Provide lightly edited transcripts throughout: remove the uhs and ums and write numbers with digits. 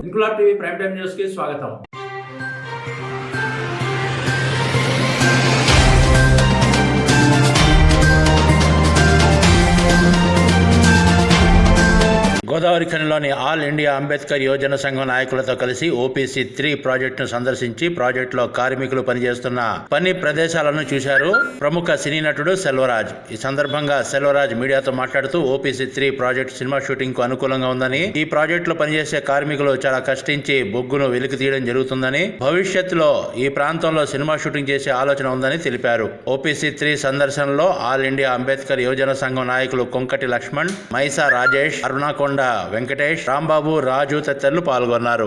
Inquilab TV prime time news కి స్వాగతం. Godavari ఖనిలోని all India Ambedkar యువజన సంఘం నాయకులతో కలిసి ఓపీసీ 3 ప్రాజెక్టును సందర్శించి ప్రాజెక్టులో కార్మికులు పనిచేస్తున్న పని ప్రదేశాలను చూశారు ప్రముఖ సినీ నటుడు సెల్వరాజ్. ఈ సందర్భంగా సెల్వరాజ్ మీడియాతో మాట్లాడుతూ ఓపీసీ 3 ప్రాజెక్టు సినిమా షూటింగ్ కు అనుకూలంగా ఉందని, ఈ ప్రాజెక్టులో పనిచేసే కార్మికులు చాలా కష్టించి బొగ్గును వెలికి తీయడం జరుగుతుందని, భవిష్యత్తులో ఈ ప్రాంతంలో సినిమా షూటింగ్ చేసే ఆలోచన ఉందని తెలిపారు. ఓపీసీ 3 సందర్శనలో ఆల్ ఇండియా అంబేద్కర్ యువజన సంఘం నాయకులు కొంకటి లక్ష్మణ్, మైసా రాజేష్, అరుణాకొండ వెంకటేష్, రాంబాబు, రాజు తదితరులు పాల్గొన్నారు.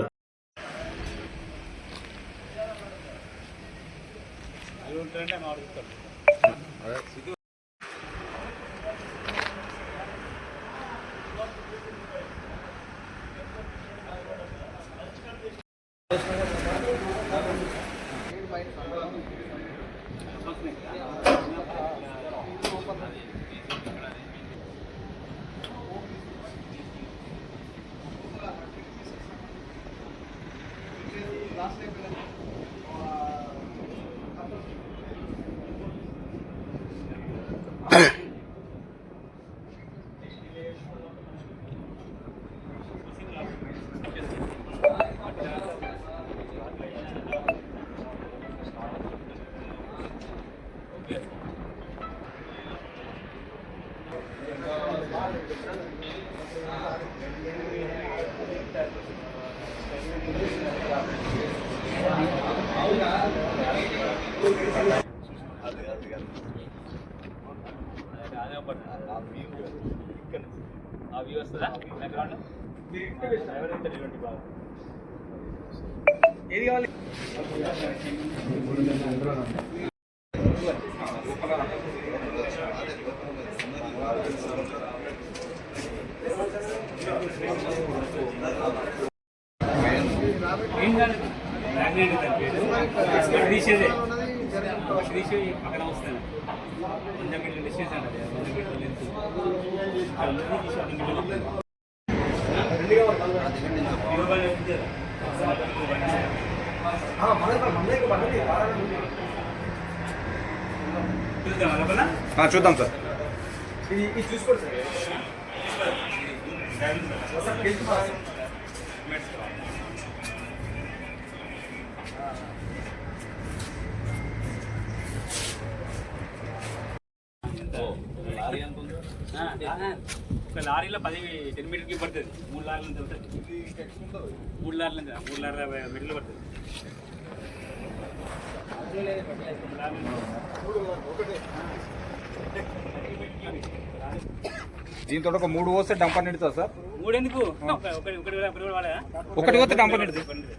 ఏది కావాలి? తీసేదే తీసి పక్కన వస్తాను చూద్దాం సార్. చూసుకోండి సార్. ఒక లారీలో 10 మీటర్కి పడుతుంది. 3 లారీలు వెళ్తుంది. 3 లారీల మీటర్లు పడుతుంది. దీంతో ఒక 3 పోస్తే డంపర్ నిడుతుంది సార్. 3 ఎందుకు? ఒకటి పోతే డంపర్ నిడుతుంది.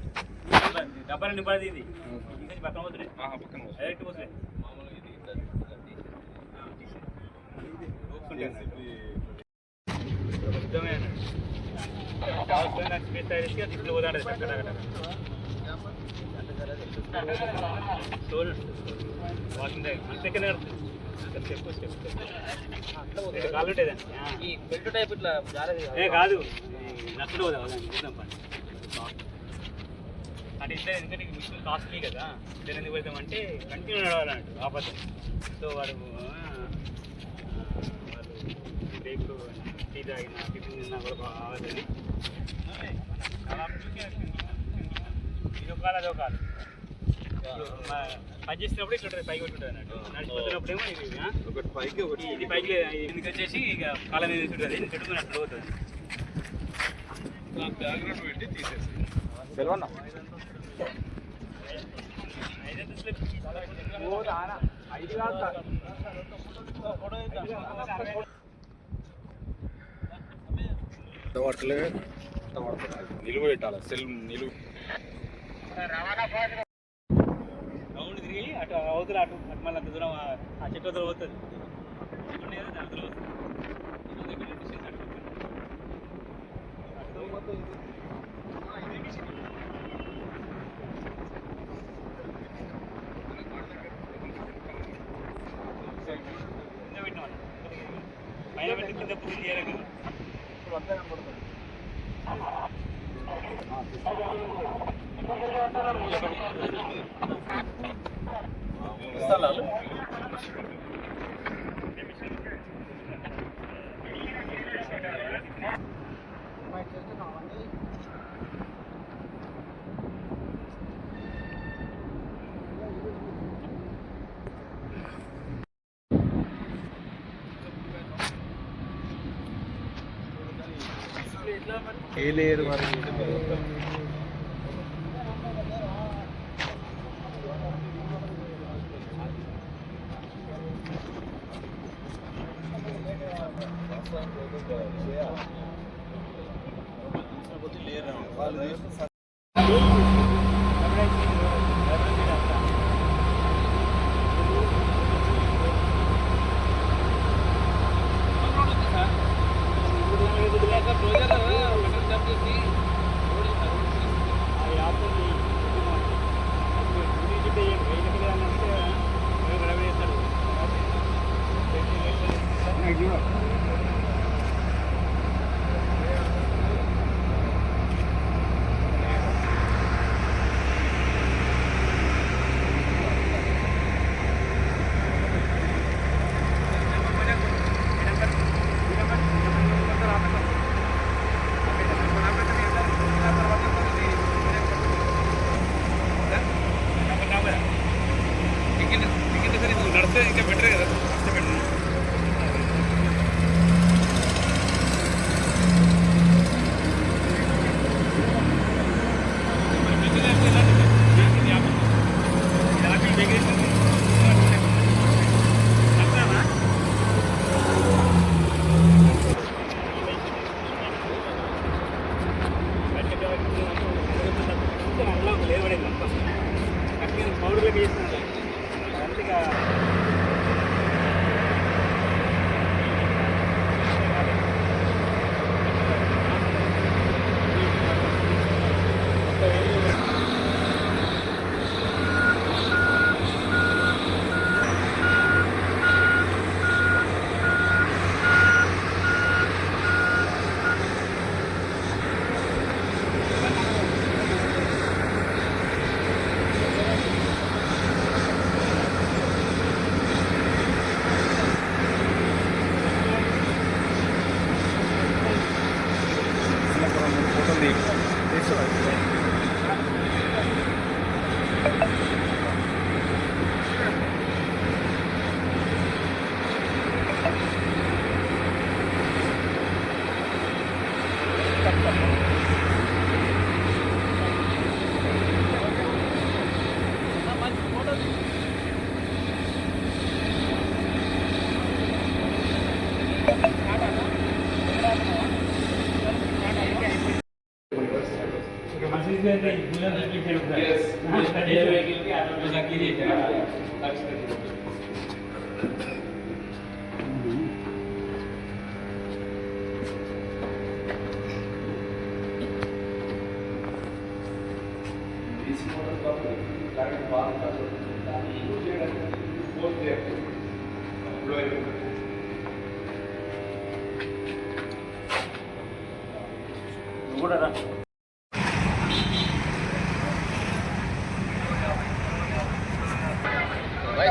డబ్బా నింపది ఇది పక్కన పోతుంది. డైరెక్ట్ పోతుంది. కాలు కాదు నచ్చుడు పోదా అంటే ఇద్దరు, ఎందుకంటే మిషన్ కాస్ట్లీ కదా. ఇద్దరు ఎందుకు పెడతామంటే కంటిన్యూ నడవాలంట ఆపద. సో వాడు బ్రేక్ టీ తాగిన టిఫిన్ తిన్నా కూడా కావాలని ఇది ఒక కాలు అదొక కాలు. పని చేసినప్పుడు ఇట్లా పైకి పెట్టుంటుంది అన్నట్టు. నడిచిపోతున్నప్పుడేమో ఇది పైకి ఇది పైకి ఎందుకు వచ్చేసి ఇక కాళ్ళ మీద ఉంటుంది. ఇది చెట్టుకుని అట్లా పోతుంది. పెట్టి తీసేసి నిలువ పెట్టాలి. సెల్ నిలువ రౌండ్ తిరిగి అటు అవతల అటు మళ్ళీ అంత దూరం ఆ చెట్టు వద్దరు పోతుంది. దాంట్లో అంతా పూర్తి చేయాలి కదా. నడిస్తే ఇంకా బెటర్ కదా, నడిస్తే బెటర్. పౌరులకు చేస్తున్నారు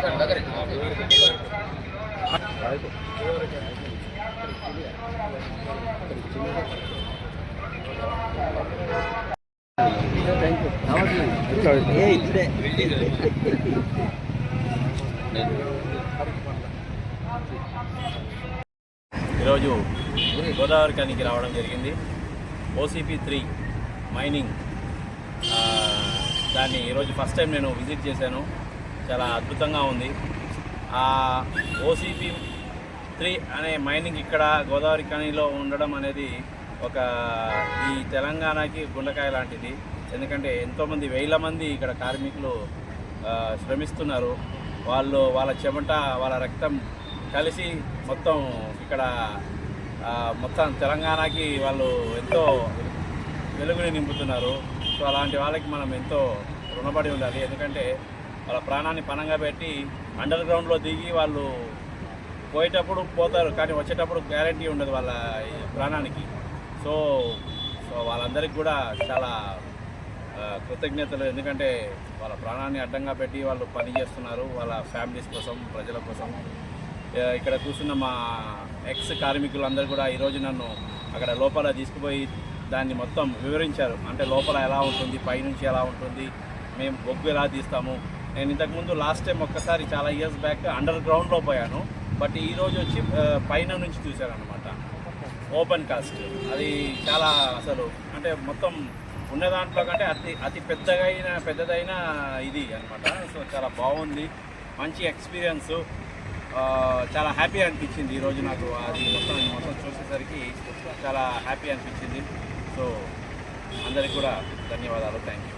అంతగా ఈరోజు గోదావరి ఖనికి రావడం జరిగింది. OCP3 మైనింగ్ దాన్ని ఈరోజు ఫస్ట్ టైం నేను విజిట్ చేశాను. చాలా అద్భుతంగా ఉంది. OCP3 అనే మైనింగ్ ఇక్కడ గోదావరి ఖనిలో ఉండడం అనేది ఈ తెలంగాణకి గుండెకాయ లాంటిది. ఎందుకంటే ఎంతోమంది వేల మంది ఇక్కడ కార్మికులు శ్రమిస్తున్నారు. వాళ్ళ చెమట, వాళ్ళ రక్తం కలిసి మొత్తం ఇక్కడ మొత్తం తెలంగాణకి వాళ్ళు ఎంతో వెలుగుని నింపుతున్నారు. సో అలాంటి వాళ్ళకి మనం ఎంతో రుణపడి ఉండాలి. ఎందుకంటే వాళ్ళ ప్రాణాన్ని పణంగా పెట్టి అండర్ గ్రౌండ్లో దిగి వాళ్ళు పోయేటప్పుడు పోతారు, కానీ వచ్చేటప్పుడు గ్యారంటీ ఉండదు వాళ్ళ ఈ ప్రాణానికి. సో వాళ్ళందరికీ కూడా చాలా కృతజ్ఞతలు. ఎందుకంటే వాళ్ళ ప్రాణాన్ని అడ్డంగా పెట్టి వాళ్ళు పని చేస్తున్నారు వాళ్ళ ఫ్యామిలీస్ కోసం, ప్రజల కోసం. ఇక్కడ కూర్చున్న మా ఎక్స్ కార్మికులందరూ కూడా ఈరోజు నన్ను అక్కడ లోపల తీసుకుపోయి దాన్ని మొత్తం వివరించారు. అంటే లోపల ఎలా ఉంటుంది, పైనుంచి ఎలా ఉంటుంది, మేము బొగ్గు ఎలా తీస్తాము. నేను ఇంతకుముందు లాస్ట్ టైం ఒక్కసారి చాలా ఇయర్స్ బ్యాక్ అండర్ గ్రౌండ్లో పోయాను, బట్ ఈరోజు వచ్చి పైన నుంచి చూశాను అనమాట, ఓపెన్ కాస్ట్. అది చాలా అసలు అంటే మొత్తం ఉన్న దాంట్లో కంటే అతి పెద్దదైన ఇది అనమాట. సో చాలా బాగుంది, మంచి ఎక్స్పీరియన్స్, చాలా హ్యాపీ అనిపించింది ఈరోజు నాకు. అది మొత్తం చూసేసరికి చాలా హ్యాపీ అనిపించింది. సో అందరికీ కూడా ధన్యవాదాలు, థ్యాంక్ యూ.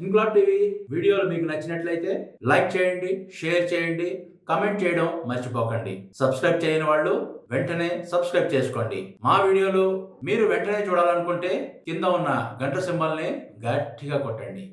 ఇన్క్లాబ్ టీవీ వీడియోలు మీకు నచ్చినట్లయితే లైక్ చేయండి, షేర్ చేయండి, కమెంట్ చేయడం మర్చిపోకండి. సబ్స్క్రైబ్ చేయని వాళ్ళు వెంటనే సబ్స్క్రైబ్ చేసుకోండి. మా వీడియోలు మీరు వెంటనే చూడాలనుకుంటే కింద ఉన్న గంట సింబల్ని గట్టిగా కొట్టండి.